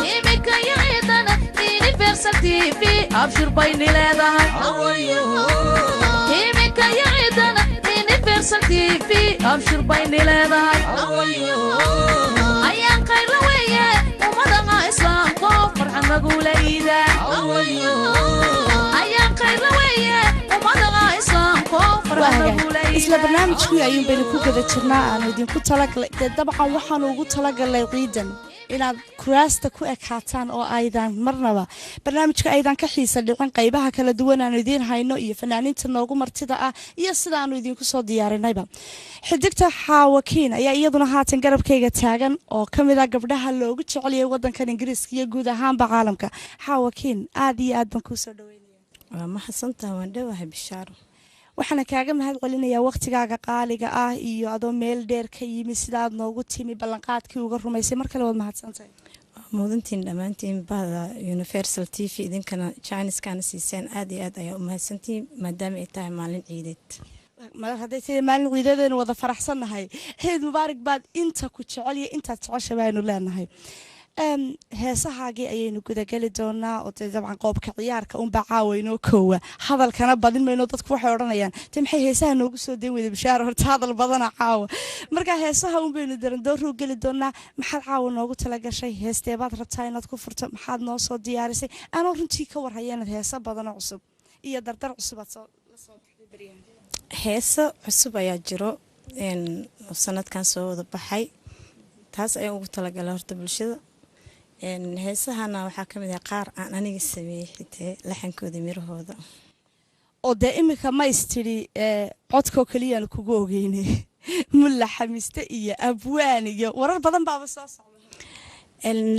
إيمك يا عيدنا Universal TV أبشر بيني لدهاي إيمك يا عيدنا Universal TV أبشر بيني لدهاي أيام خير لوية ومدى إسلام كفر عن نقول إيدا أيام خير لوية ومدى إسلام كفر عن نقول إيدا isla barnaamijkii ayuun baynu ku gada jirnaa aan idinku talagalay dabcan waxaan ugu talagalay ciidan inaad kuraasta ku ekaataan oo aydan marnaba barnaamijka aydan ka xiisa dhicin qaybaha kala duwan aan idin hayno iyo fanaaniinta noogu martida ah iyo sida aanu idinku soo diyaarinayba xidigta Xaawakiin ayaa iyaduna haatan garabkayga taagan oo kamid ah gabdhaha loogu jecel yahay wadankan Ingiriiska iyo guud ahaanba caalamka Xaawakiin aad iyo aad baan ku soo dhaweynaya waa maxsantaa waan dhawahay bishaaro waxaan kaaga mahad celinayaa waqtigaaga qaaliga ah iyo adoo meel dheer ka yimi sida aad noogu timi ballanqaadkii uga rumaysay mar kale waad mahadsantahay mudantiin dhamaantiin bada Universal TV idinkana Chinese-kana siiseen aad iyo aad ayaa u mahadsantiin maadaama ay tahay maalin ciideed hadday tahay maalin ciidadeena wada faraxsanahay ciid mubaarak baad inta ku jecel iyo inta jecesha baynu leenahay heesahaagii ayaynu gudagali doonaa oo dabcan qoobka ciyaarka unbaa caawaynoo koowa hadalkana badin mayno dadku waxay odhanayaan te maxay heesaha noogu soo dayn weyda bishaaro horta hadal badana caawa marka heesaha unbaynu darandooruu geli doonaa maxaad caawa noogu talagashay heesteebaad rabtaa inaad ku furto maxaad noo soo diyaarisay anoo runtii ka warhaya inaad heesa badanoo cusub iyo dardar cusub aad lasoo baxday baryahan heeso cusub ayaa jiro sanadkan soo wada baxay taas ayaan ugu talagalay horta bulshada heesahana waxaa ka mid ah qaar aan aniga sameeyay xitee laxankooda mirahooda oo dee imika ma istiri codkoo kaliyaan kugu ogeynay mulla xamiste iyo abwaan iyo warar badan baaba soo socda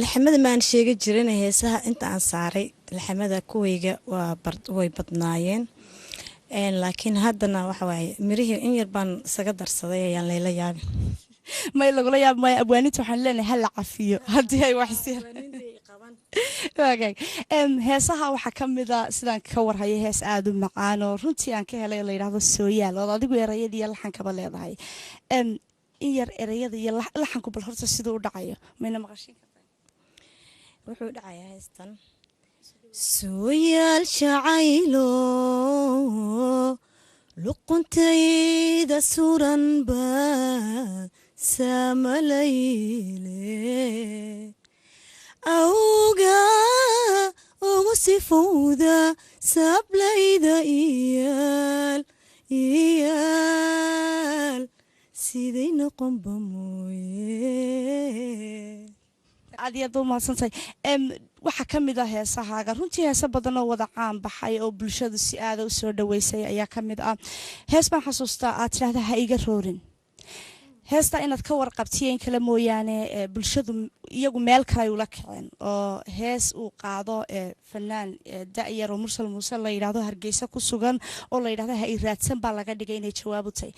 laxamada maan sheega jirin heesaha inta aan saaray laxamada kuwayga way badnaayeen laakiin haddana waxa waaye mirihii in yar baan isaga darsaday ayaan layla yaabin may lagula yaab may abwaaninta waxaan leenahay hal cafiyo hadii ay wax heesaha waxaa ka mid ah sidaan ka warhayo hees aad u macaan oo runtii aan ka helay la yiraahdo sooyaal oo adigu erayada iyo laxankaba leedahay in yar erayada iyo laxanku bal horta sidoo u dhacayo mayna maqashin kartaa wuxuu dhacayaa heestan sooyaal jacaylo luquntaida suran ba samalayle awga ugu sifowda sablayda iyaal siday noqonba mooye aad iyo aad u mahadsantahay waxaa ka mid ah heesahaaga runtii heesa badan oo wada caan baxay oo bulshadu si aada u soo dhaweysay ayaa ka mid ah hees baan xasuustaa aad tidhaahda ha iga roorin heesta inaad ka warqabtiyeen kale mooyaane bulshadu iyagu meel kale ula kaceen oo hees uu qaado fanaan da'yar oo mursal muuse la yidhaahdo hargeysa ku sugan oo la yidhaahdo ha i raadsan baa laga dhigay inay jawaab u tahay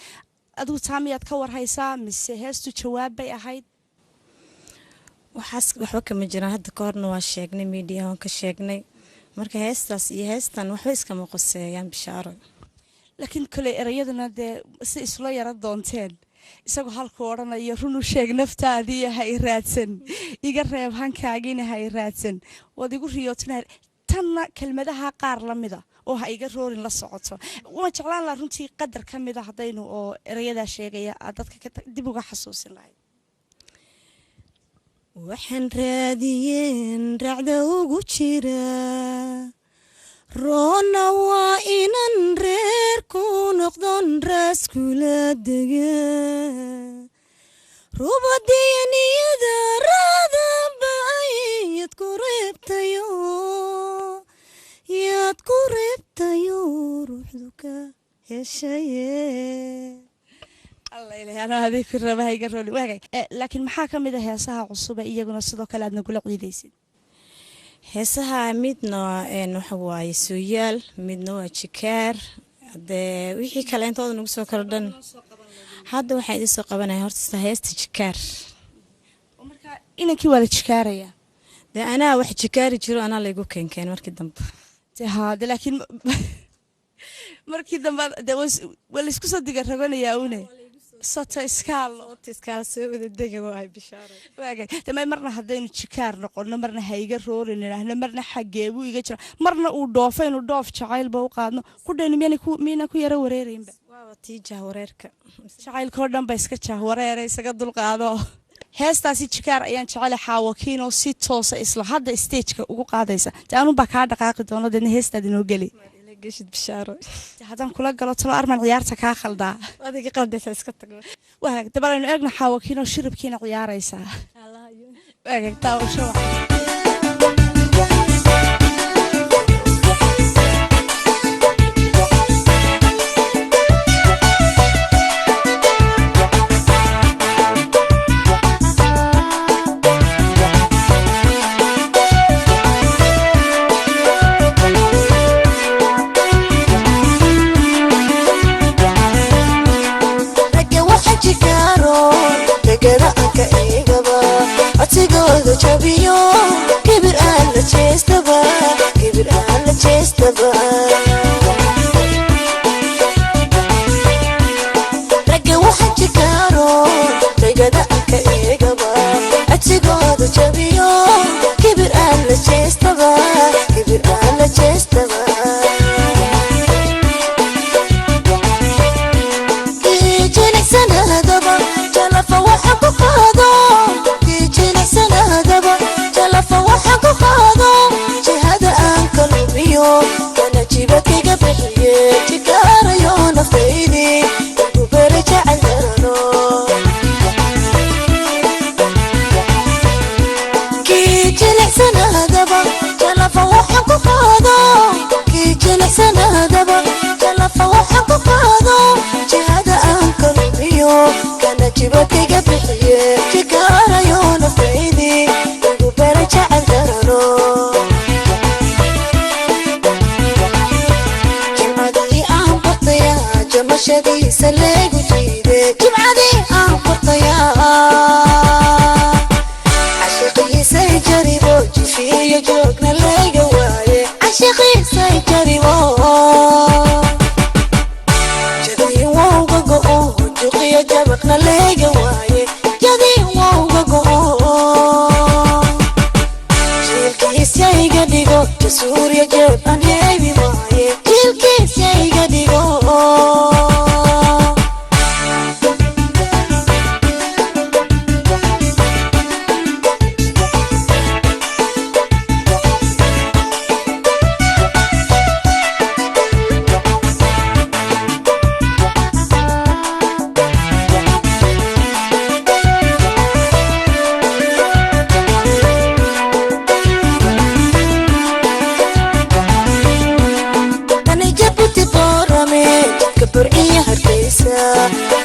adigu taa miyaad ka warhaysaa mise heestu jawaab bay ahayd waxaas waxba kama jiraan hadda ka horna waa sheegnay media waan ka sheegnay marka heestaas iyo heestan waxba iskama qoseeyaan bishaaro laakiin kale erayadana dee si isla yara doonteen isagoo halkuu odhanayo run u sheeg naftaadii ha i raadsan iga reeb hankaagiina ha i raadsan waad igu riyootina tanna kelmadaha qaar la mida oo ha iga roorin la socoto waan jeclaan lahaa runtii qadar ka mid a haddaynu oo erayadaa sheegaya aad dadka dib uga xasuusin lahayd waxaan raadiyeen racda ugu jira roona waa inan reer ku noqdon raaskula dega rubadiya niyada raadaba yaad ku reebtayo ruuxdu ka heshaye laakiin maxaa ka mid ah heesaha cusub iyaguna sidoo kale aad nagula ciidaysid heesaha midna waxa waaye sooyaal midna waa jikaar hadee wixii kale intooda nagu soo kala dhan hadda waxaan idin soo qabanaya horta heesta jikaar marka inankii waa la jikaaraya dee anaa wax jikaari jiro anaa laygu keenkeen markii dambe de laakiin markii dambe waa laysku soo diga raganayaa une soto iskaalo iskaal soo wada dega waay bishaaro waagay tamay marna hadaynu jikaar noqono marna hayga roorin ilaahna marna xageebu iga jira marna uu dhoofaynu dhoof jacaylba u qaadno ku dheyn miyana ku yara wareereenba waa tii jahwareerka jacaylkoo dhan ba iska jahwareeray isaga dulqaado heestaasi jikaar ayaan jecel xaawakiino si toosa isla hadda stage-ka ugu qaadaysa taanu ba ka dhaqaaqi doono dadna heestaad inoo gali gashid bishaaro haddaan kula galo talo arman ciyaarta kaa khaldaa adiga qaldaysa iska tagno waag dabalaynu eegna xaawakiino shiribkiina ciyaaraysa waag taawasho jabiyo kibir aan la jeestaba kibir aan la jeestaba ragga waxa jikaaro tagada ka eegaba atigooda jabiyo kibir aan la jeestaba kibir aan la jeestaba kijilicsanadaba jalafa waxa ku qaado jihada aan ka lumiyo kana jibadkayga bixiye jikaarayo naftaydi ugu bere jecel darano kii jilicsanadaba jalafa waxa ku qaado kii jilicsanadaba jalafa waxa ku qaado jihada aan ka lumiyo kana jibadkayga bixiye jikaarayo naftaydi jimcadii aan bartayaa jamashadiisa leegu jiide jimcadii aan bartayaa cashiqiisay jaribo jifiyo joogna layga waaye cashiqiisay jaribo jadii wowga go'o juqiyo jabaqna layga waaye jadii wowga go'o jiilkiisayga dhigo jasuuriya jeeb aan heebi waaye jiilkiisayga dhigo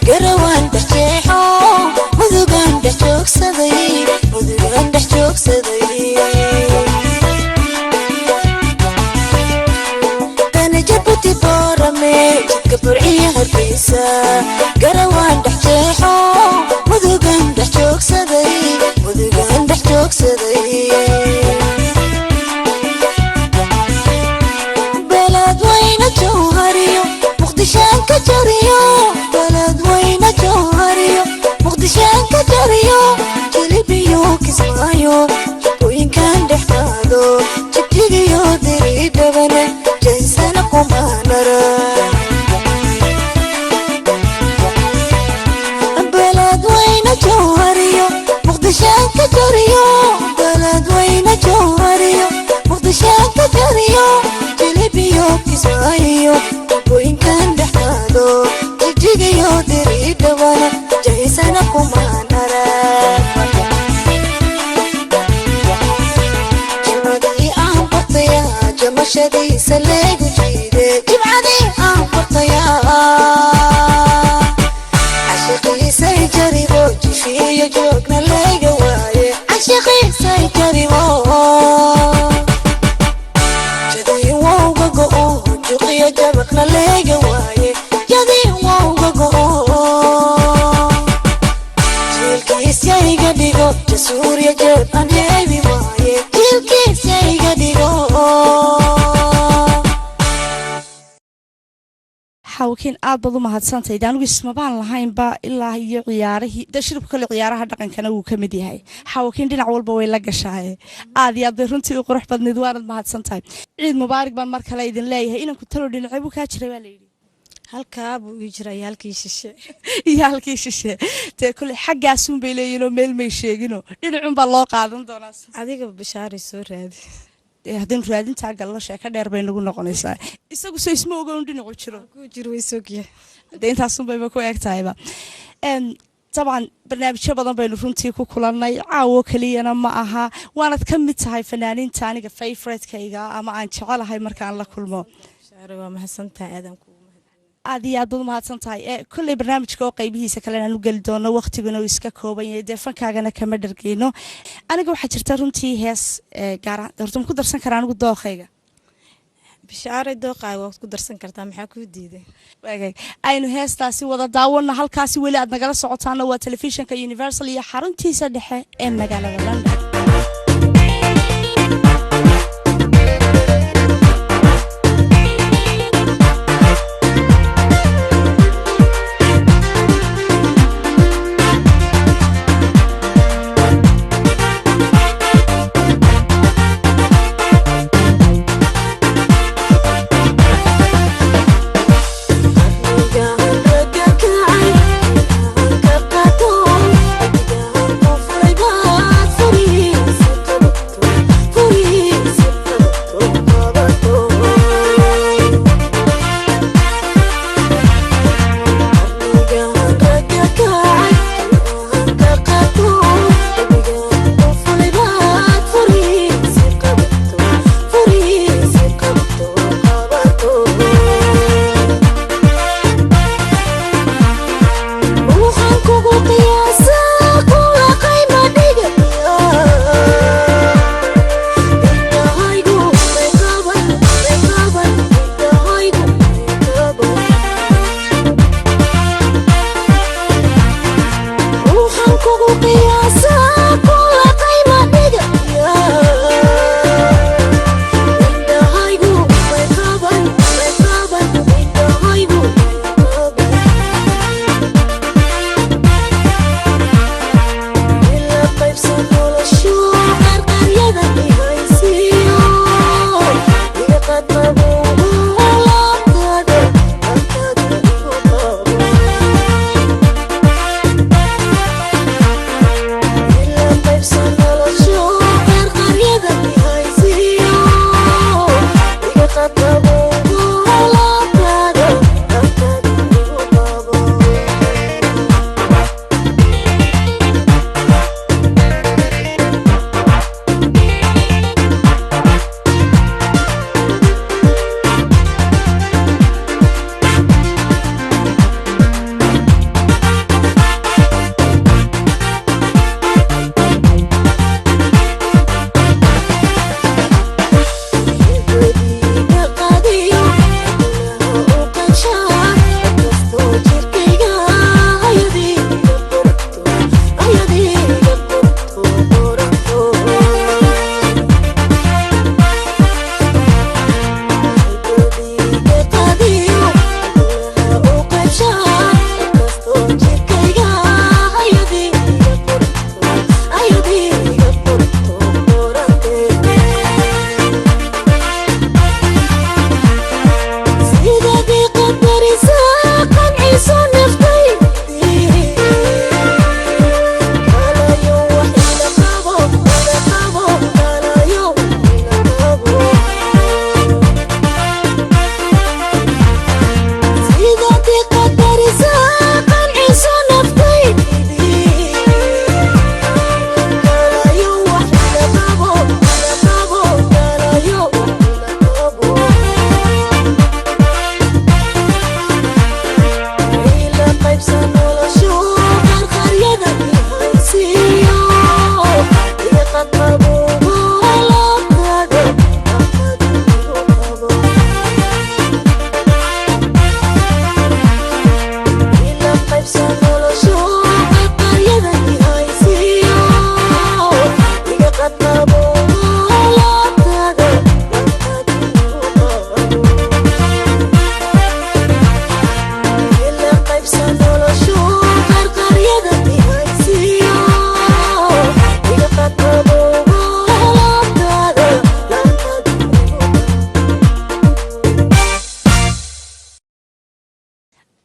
garawaan dhex jeexo mudugaan dhex joogsaday mudugaan dhex joogsaday kana jabuti boorame jidka burciya hargeysa garawaan dhex jeexo mudugaan dhex joogsaday mudugaan dhex joogsaday beelaad wayna jawhariyo muqdishaan ka jariyo balad wayna jawhariyo muqdishaan ka jariyo jilibiyo kismaayo jibooyinkan dhex qaado jibjigiyo diridhabana jaysana kumaanara balad wayna jawhariyo muqdishaan ka jariyo balad wayna jawhariyo muqdishaan ka jariyo jilibiyo kismaayo jibooyinkan dhex qaado jibjigiyo diridhabana jaysana kumaanara jimcadii aan bartayaa jamashadiisa leegu jiide jimcadii aan bartayaa cashiqiisay jaribo jifiyo joogna layga waaye cashiqiisay jaribo jadii wowga go'o juqiyo jabaqna layga waaye jadii wowga go'o jiilkiisayga dhigo jasuuriya jeeb aan heebi waaye jiilkiisayga dhigo xawkiin aad baad u mahadsantahay anigu ismabaan lahaynba ilaa iyo ciyaarihii shirku kale ciyaaraha dhaqankana wuu ka mid yahay xawkiin dhinac walba way la gashaay aad iyo aad bay runtii u qurux badneed waanad mahadsantahay ciid mubaarak baan mar kale idin leeyahay inanku talo dhinacay buu kaa jiray baa layidhi halkaa buu ii jiray halkii shishe iyo halkii shishe dee kule xaggaasun bay leeyihinoo meel may sheeginoo dhinacun baa loo qaadan doonaa adiga bishaaray soo raadi haddaynu raadintaa gallo sheeko dheer bay nagu noqonaysaa isagu soo isma ogoon dhinacu jiro ku jiro way sogyahay dee intaasunbayba ku eg tahayba dabcan barnaamijyo badan baynu runtii ku kulannay caawo keliyana ma aha waanad ka mid tahay fanaaniinta aniga favoritekayga ama aan jecelahay markaan la kulmo waa mahadsantahay aadan aad iyo aad baad mahadsan tahay kolley barnaamijka oo qaybihiisa kalena aan u geli doono waqtiguna uu iska kooban yahay dee fankaagana kama dhargeyno aniga waxaa jirta runtii hees gaar horta ma ku darsan karaa anigu dooqayga bishaaray dooqaaga waad ku darsan kartaa maxaa kuu diiday waagay aynu heestaasi wada daawano halkaasi weli aad nagala socotaana waa telefishinka universal iyo xaruntiisa dhexe ee magaalada london Sorry.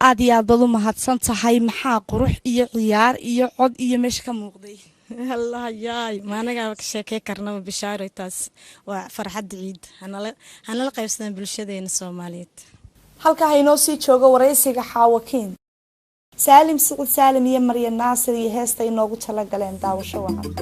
aad iyo aad baad u mahadsan tahay maxaa qurux iyo ciyaar iyo cod iyo meesha ka muuqday allah yaay maanaga ka sheekay karnaba bishaaro taas waa farxad ciid hanala qaybsan bulshadeena Soomaaliyeed halka haynoo sii joogo wareysiga xaawakiin Saalim Siciid Saalim iyo Maryam Naasir iyo heesta inoogu tala galeen daawasho wacan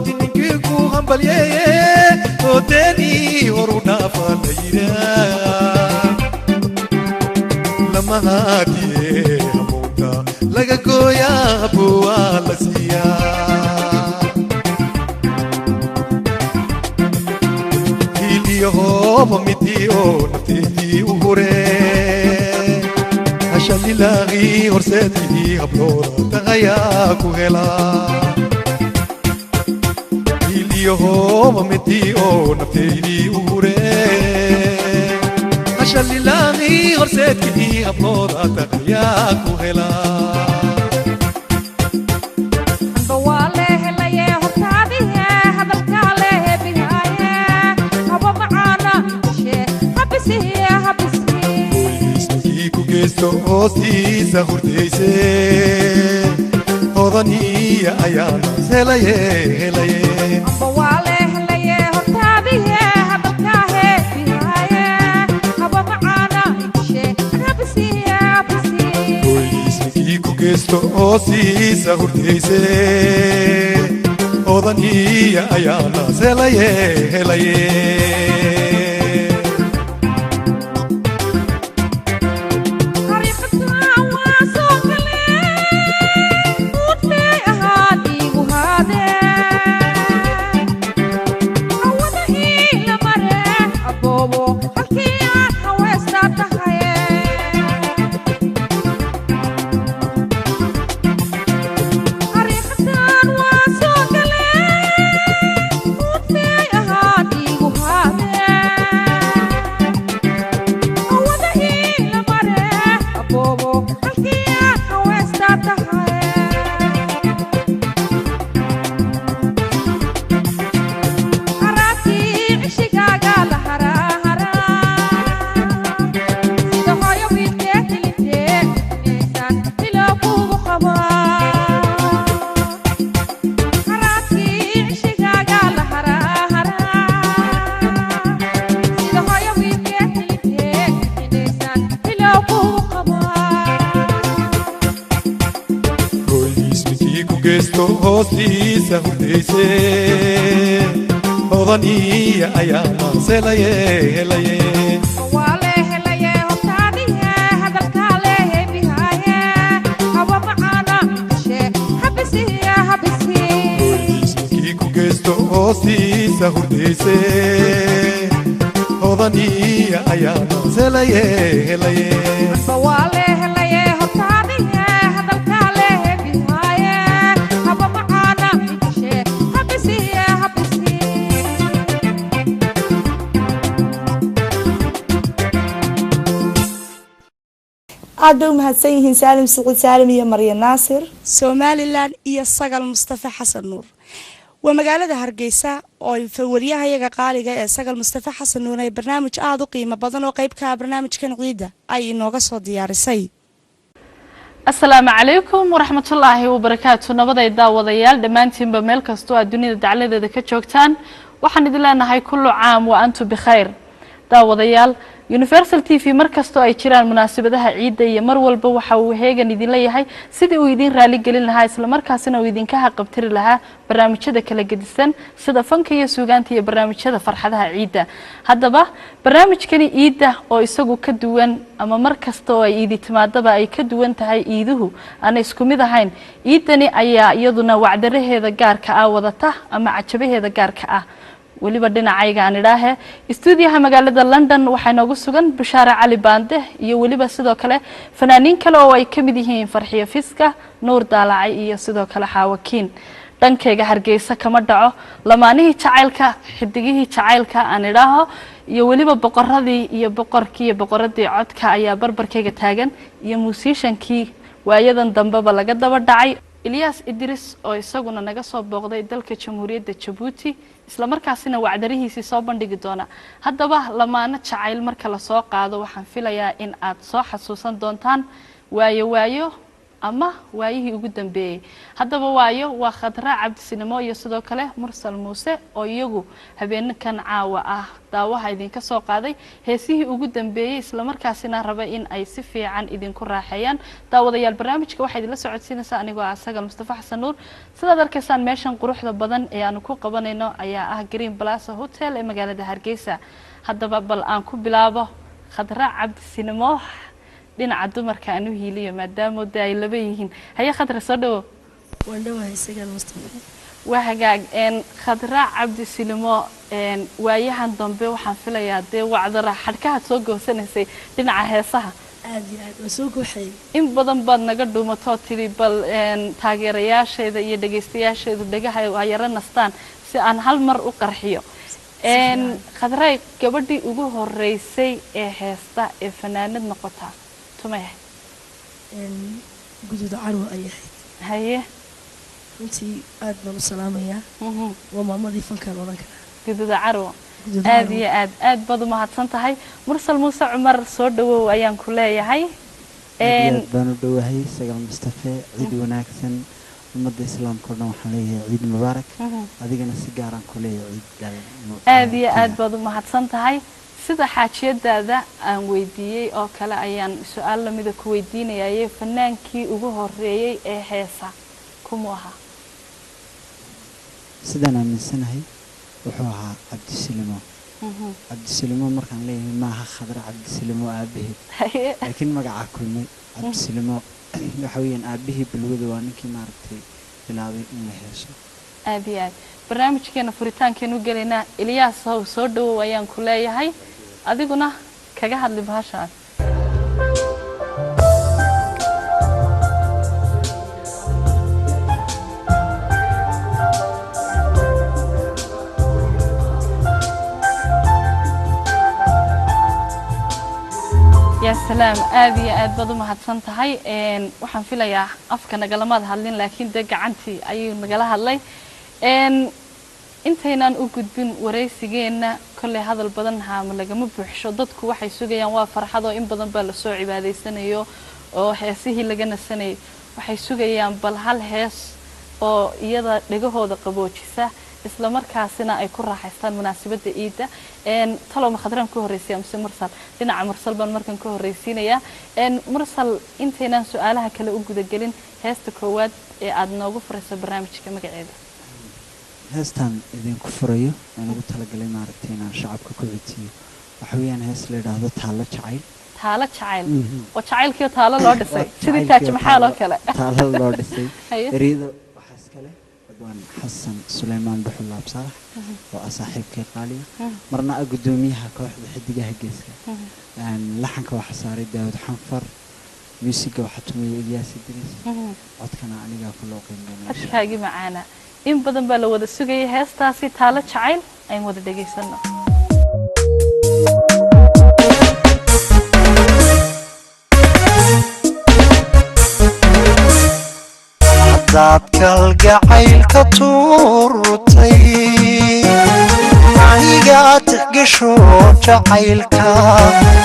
dininkii ku hambalyeeye oodeenii horu dhaafa la yiraa lama haadiye hamuunta laga gooyaa buwaa la siiyaa hiiliyo hooba midii oo nafteedii u huree hashalilaaqii horseedii hablooda tagayaa ku helaa hiiliyo hooba midii oo nafteedii u huree hashalilaaqii horseedii hablooda tagayaa ku helaa hoostiisa hurdayse hodaniya ayaana helaye helaye boyisnikii ku geesto hoostiisa hurdayse hodaniya ayaana helaye helaye hoostiisa hurdayse hodaniya ayaana helaye helaye boyisnikii ku geesto hoostiisa hurdayse hodaniya ayaana helaye helaye aad bay u mahadsan yihiin saalim siciid saalim iyo maryan naasir somalilan iyo sagal mustafa xasan nuur waa magaalada hargeysa oo waryahayaga qaaliga ee sagal mustafa xasan nuur ay barnaamij aad u qiimo badan oo qayb ka ah barnaamijkan ciida ay inooga soo diyaarisay asalaamu calaykum waraxmatullaahi wabarakaatu nabaday daawadayaal dhammaantiinba meel kastoo aad dunida dacladeeda ka joogtaan waxaan idin leenahay kullu caam wa antum bikhayr daawadayaal Universal TV markastoo ay jiraan munaasabadaha ciida iyo mar walba waxa uu heegan idin leeyahay sidii uu idin raali gelin lahaa isla markaasina uu idinka haqabtiri lahaa barnaamijyada kala gedisan sida fanka iyo suugaanta iyo barnaamijyada farxadaha ciida haddaba barnaamijkani ciida oo isagu ka duwan ama markastoo ay ciidi timaadaba ay ka duwan tahay ciiduhu aan isku mid ahayn ciidani ayaa iyaduna wacdaraheeda gaarka ah wadata ama cajabaheeda gaarka ah waliba dhinacayga aan idhaahe stuudiyaha magaalada London waxay noogu sugan Bishaara Cali Baande iyo waliba sidoo kale fanaaniin kale oo ay ka mid yihiin Farxiyo Fiska Nuur Daalacay iyo sidoo kale Xaawakiin dhankayga Hargeysa kama dhaco lamaanihii jacaylka xidigihii jacaylka aan idhaaho iyo waliba boqoradii iyo boqorkii iyo boqoradii codka ayaa barbarkayga taagan iyo musiciankii waayadan dambeba laga daba dhacay Ilyas Idris oo isaguna naga soo booqday dalka Jamhuuriyadda Djibouti isla markaasina wacdarihiisa soo bandhigi doona haddaba lamaana jacayl marka la soo qaado waxaan filayaa in aad soo xasuusan doontaan waayo ama waayihii ugu dambeeyay haddaba waayo waa Khadra Cabdisinimo iyo sidoo kale Mursal Muuse oo iyagu habeenkan caawa ah daawaha idinka soo qaaday heesihii ugu dambeeyay isla markaasina raba in ay si fiican idinku raaxayaan daawadayaal barnaamijka waxa idin la socodsiinaysaa anigoo asaga Mustafa Xasan Nuur sidaad arkaysaan meeshan quruxda badan ee aan ku qabanayno ayaa ah Green Plaza Hotel ee magaalada Hargeysa haddaba bal aan ku bilaabo Khadra Cabdisinimo dhinaca dumarka aanu hiiliyo maadaama ay laba yihiin haya Khadra soo dhawo waan dhawahay isaga Mustafa waa hagaag Khadra Cabdisinimo waayahan dambe waxaan filayaa dee wacdara xadkaha soo goosanaysay dhinaca heesaha aad iyo aad waa soo gooxay in badan baad naga dhuumato tiri bal taageerayaasheeda iyo dhageystayaasheedu dhagaha ay yara nastaan si aan hal mar u qarxiyo Khadra gabadhii ugu horeysay ee heesta ee fanaanad noqota tumay gududa carwo ay ahayd haye runtii aad baan u salaamayaa waa maamadii fankaan oran karaa gududa carwo aad iyo aad baad u mahadsan tahay Mursal Muuse Cumar soo dhawow ayaan ku leeyahay baan u dhawahay Sagal Mustafa ciid wanaagsan ummadda islaamka oo dhan waxaan leeyahay ciid mubaarak adigana si gaar ah ku leeyahay ciid aad iyo aad baad u mahadsan tahay sida xaajiyadaada aan weydiiyay oo kale ayaan su'aal la mid ah ku weydiinayay fanaankii ugu horeeyay ee heesa kuma aha sidaan aaminsanahay wuxuu ahaa Cabdisinimo Cabdisinimo markaan leeyahay maaha Khadra Cabdisinimo aabaheed laakiin magaca kulmay Cabdisinimo waxa weeyaan aabihii balwada waa ninkii maaragtay bilaabay in la heeso aad iyo aad barnaamijkeena furitaankeenu galeena Ilyas soo dhawow ayaan ku leeyahay adiguna kaga hadli bahashaan يا سلام آدي بدو ما هتسنت هاي وحن في ليا أفكار نجلمات هالين لكن ده قعنتي أي نجلها هاللي أنت هنا نقول بين ورئيسينا كل هذا البدن هعمل لقى مبحش ضدك واحد سجى وافر حدا إن بدن بالسوعي بعد السنة يو أو حسيه لجنا السنة واحد سجى بالهالهس أو يدا لقى هذا قبوتشسه isla markaasina ay ku raaxaystaan munaasabada ciida talo ma Khadran ku horeysay amse Mursal dhinaca Mursal baan markan ku horeysiinaya Mursal inteenan su'aalaha kale u guda galin heesta koowaad ee aad noogu furayso barnaamijka magaceeda heestan idin ku furayo aan ugu talagalay maaragtay inaan shacabka ku codsiyo waxa weeyaan hees la yiraahdo taalo jacayl oo jacaylkii taalo loo dhisay sidii taaj maxaa loo kale taalo loo dhisay eriido waxaas kale وان حسن سليمان بحلاب صالح وأصاحب كقالي مرنا أقدميها كواحد حدقها جيسك لحنك وحصاري داود حنفر ميوسيقى وحتمي إلياس إدريس عدكنا عنيقا كله قيمنا أشكاقي معانا إن بدن بلو وذا السوقي هستاسي تالة شعيل أي مودا دقي سنة dadka kalgacaylka tuurtay aniga tixgasho jacaylka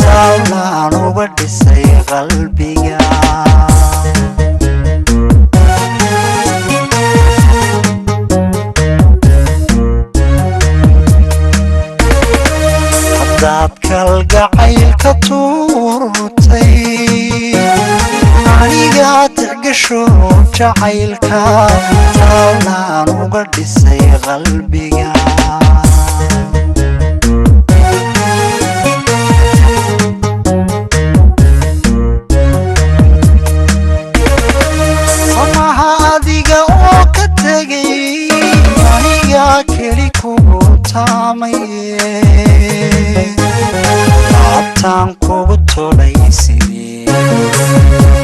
taalaan uga dhisay qalbiga dadka kalgacaylka tuurtay aniga tixgasho jacaylka taalaan uga dhisay qalbiga samaha adiga oo ka tegay aniga keli kugu taamaye laabtaan kugu tolay sidee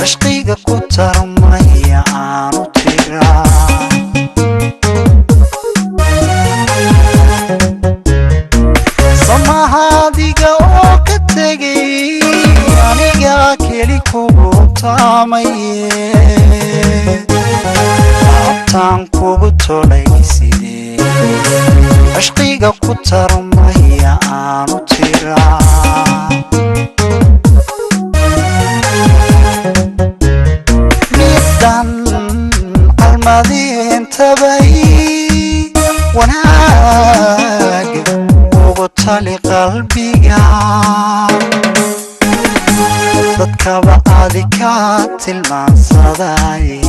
عشقيك كتر مية عانو تيرا سماها ديقا وكتاقي عنيقا كيلي كوبوتا مية عبتان كوبوتو ليسيدي عشقيك كتر مية عانو تيرا calmadin tabay wanaag ugu tali qalbiga dadkaba adi ka tilmaansaday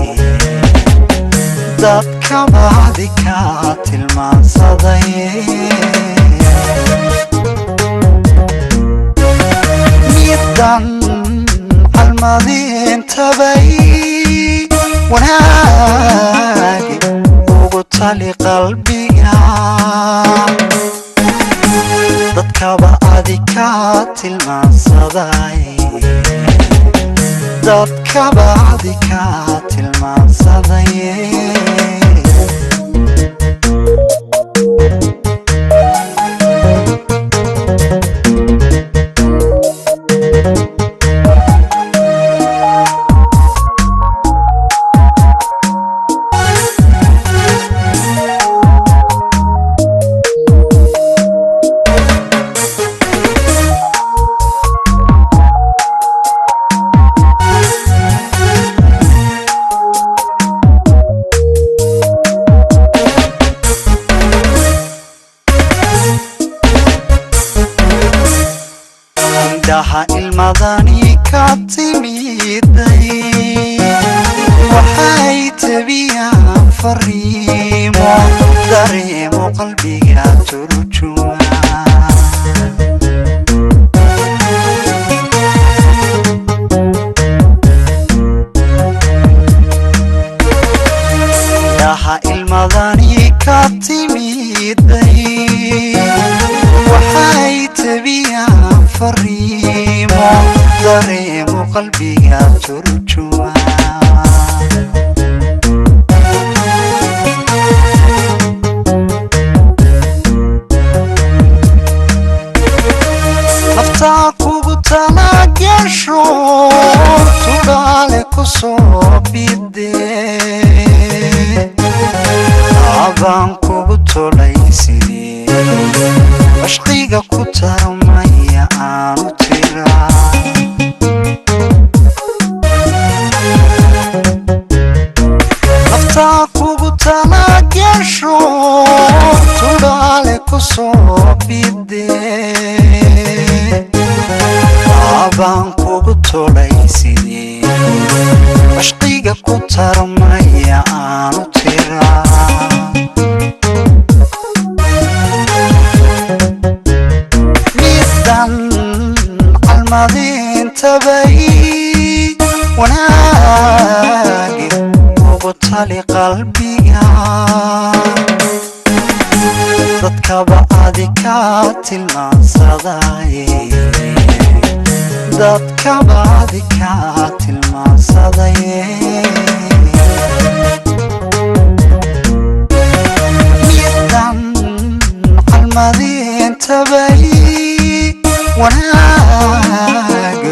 dadkaba adi ka tilmaansaday midan calmadin tabay wanaag ugu tali qalbiga dadkaba adi ka tilmaansaday dadkaba adi ka tilmaansaday indhaha ilmadani ka timiday waxay tabiyaan fariimo dareemo qalbiga turjuma indhaha ilmadani ka timiday waxay tabiyaan fariimo dareemo qalbiga turjuma naftaa kugu talagasho tudhaale ku soo bide abaan kugu tolay sidee ashqiga ku tarmaya aanu tiraa naftaa kugu talagasho tudhaale ku soo bide abaan kugu tolay sidee ashqiga ku tarmaya aanu tiraa calmadin tabay wanaag ugu tali qalbiga dadkaba adi ka tilmaansaday dadkaba adi ka tilmaansaday midan calmadin tabay wanaag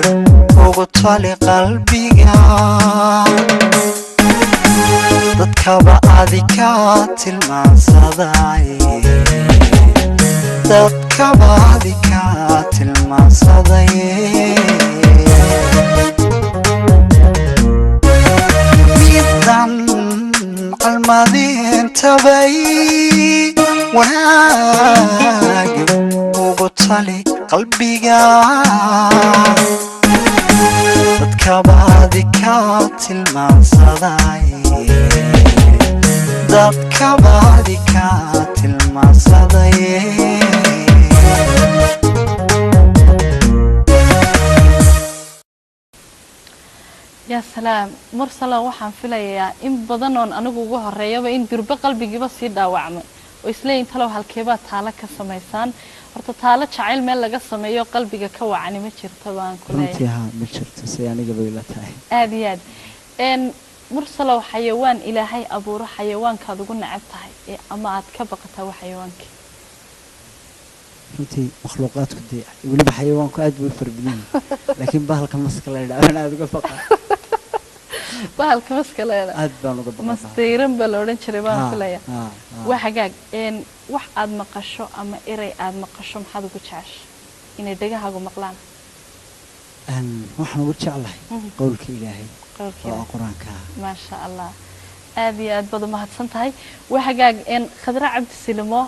ugu tali qalbiga dadkaba adi ka tilmaansaday dadkaba adi ka tilmaansaday midan calmadin tabay wanaag ugu tali qalbiga dadkaba adi ka tilmaansaday dadkaba adi ka tilmaansaday yaa salaam mursala waxaan filayaa in badan oon anigu ugu horeeyaba in durba qalbigiiba sii dhaawacmay oo isleeyin talow halkeebaa taalo ka samaysaan horta taalo jacayl meel laga sameeyo qalbiga ka wacani ma jirto baan ku leeyahay runtii haa ma jirto si aniga bay la tahay aad iyo aad mursalow xayawaan ilaahay abuuro xayawaankaad ugu necab tahay ama aad ka baqataa waa xayawaankii runtii makhluuqaadku dee weliba xayawaanku aad buu farbadan laakiin bahalka maska la yidhaahdo aad uga baqaa bahalka maska la yidhaahdo aad baan uga baqaa mastayran baa la odhan jiray baan filayaa waa hagaag wax aad maqasho ama eray aad maqasho maxaad ugu jeceshay inay dhagahaagu maqlaan waxaan ugu jeclahay qowlka ilaahay oo quraanka maasha allah aad iyo aad baad u mahadsantahay waxagaag khadra cabdi silimo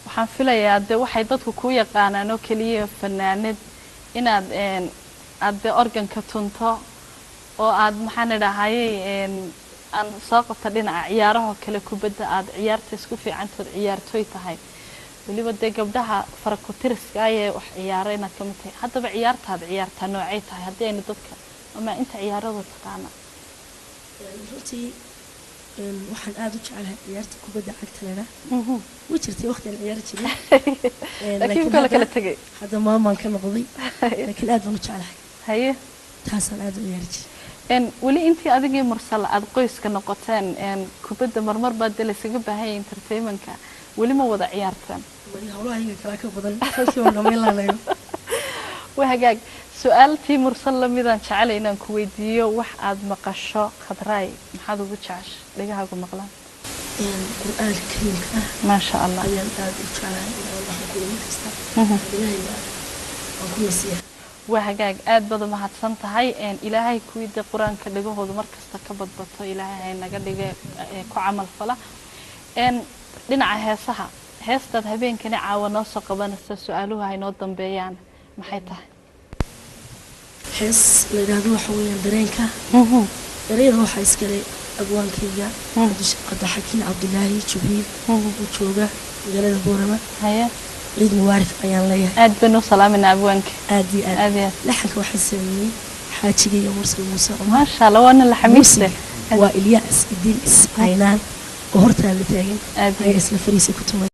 waxaan filayaa de waxay dadku ku yaqaanaan oo kaliya fanaanad inaad aad organka tunto oo aad maxaan idhaahayay aan soo qabta dhinaca ciyaaraha kale kubadda aad ciyaarta isku fiicantood ciyaartoy tahay waliba de gabdhaha farakutiriska ay wax ciyaarayna kamid tahay haddaba ciyaartaad ciyaarta noocay tahay haddii aynu dadka ama inta ciyaarada taqaana runtii waxaan aad u jecelahay ciyaarta kubadda cagta lena way jirtay waqti aan ciyaari jiray laakiin kala tagay hadda maamaan ka noqday laakiin aad baan u jecelahay haye taasaan aad u ciyaari jiray weli intii adigii mursal aad qoyska noqoteen kubadda marmar baa de laysaga baahan yahay entertainmentka weli ma wada ciyaartaan weli hawlahayga kala ka badan halkii waan dhammaylaanayo wahagaag su-aaltii mursal lamidaan jecelay inaan ku weydiiyo wax aad maqasho khadraay maxaad ugu jecesha dhegahaagu maqlaan qur-aanka kariimka ah maasha allah ayaan aad u jecelahay waxaan ku iman kasta ilaahay waan ku nasiya wahagaag aad baad u mahadsan tahay ilaahay kuwii de qur-aanka dhegahooda markasta ka badbato ilaahay hay naga dhige ku camal fala dhinaca heesaha heestaad habeenkani caawa noo soo qabanaysa su-aaluhu hay noo dambeeyaan maxay tahay hees la yidhaahdo waxa weeyaan dareenka dareenka waxaa iskale abwaankayga cabdixakiin cabdilaahi jibriil uu jooga magaalada boorama haye ciid mubaarak ayaan leeyahay aad baan u salaaminaa abwaanka aad iyo aad laxanka waxaa sameeyey xaajiga iyo mursal muuse maasha allah waana la xamiiste waa ilyaas idil caynaan oo hortaa la taagan ayaa isla fariisa ku tumay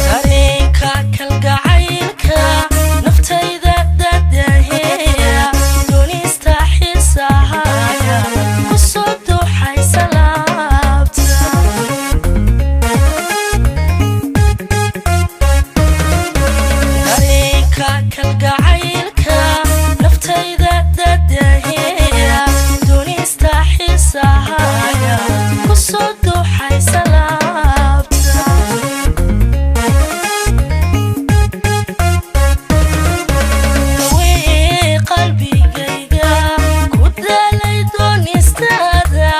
dareenka kalgacaylka naftayda dadaheeya doonista xiisahaaga kusoo duuxaysa laabta dareenka kalgacaylka naftayda dadaheeya doonista xiisahaaga kusoo duuxaysa laabta qalbigayga ku daalay doonistaada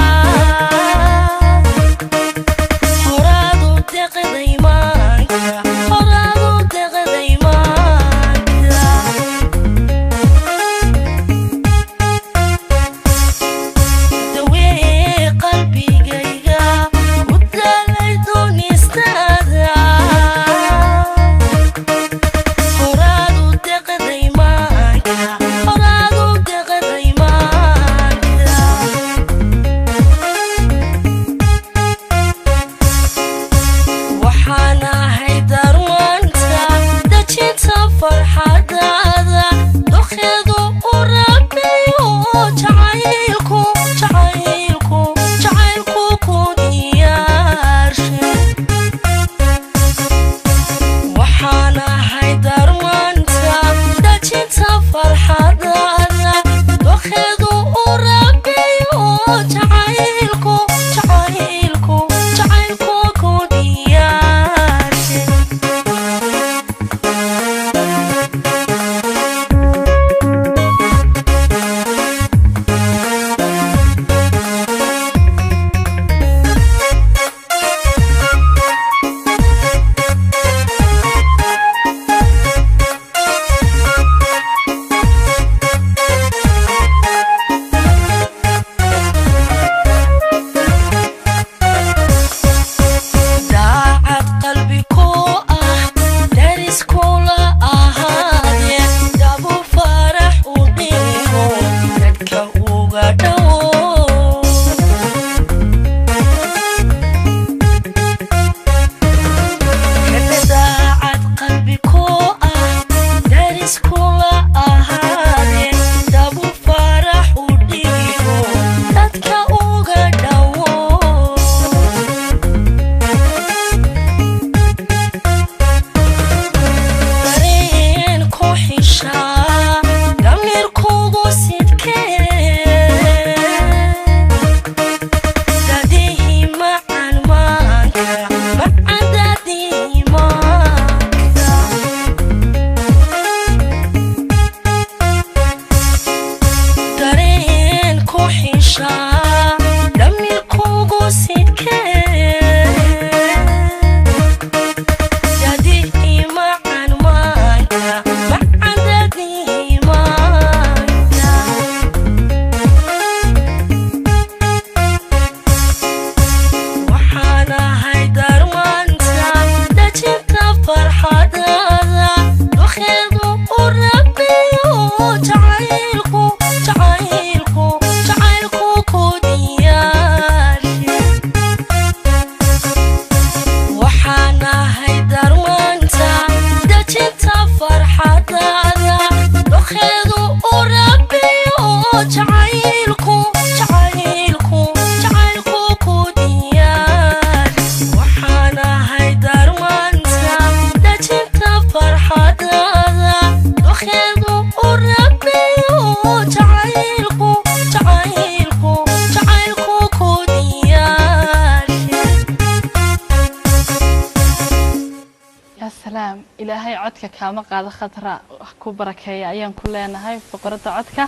horaadu deqday maanka horaadu deqday maanka dawee qalbigayga ku daalay doonistaada horaadu deqday maanka kaama qaado khatra ku barakeeya ayaan ku leenahay boqorada codka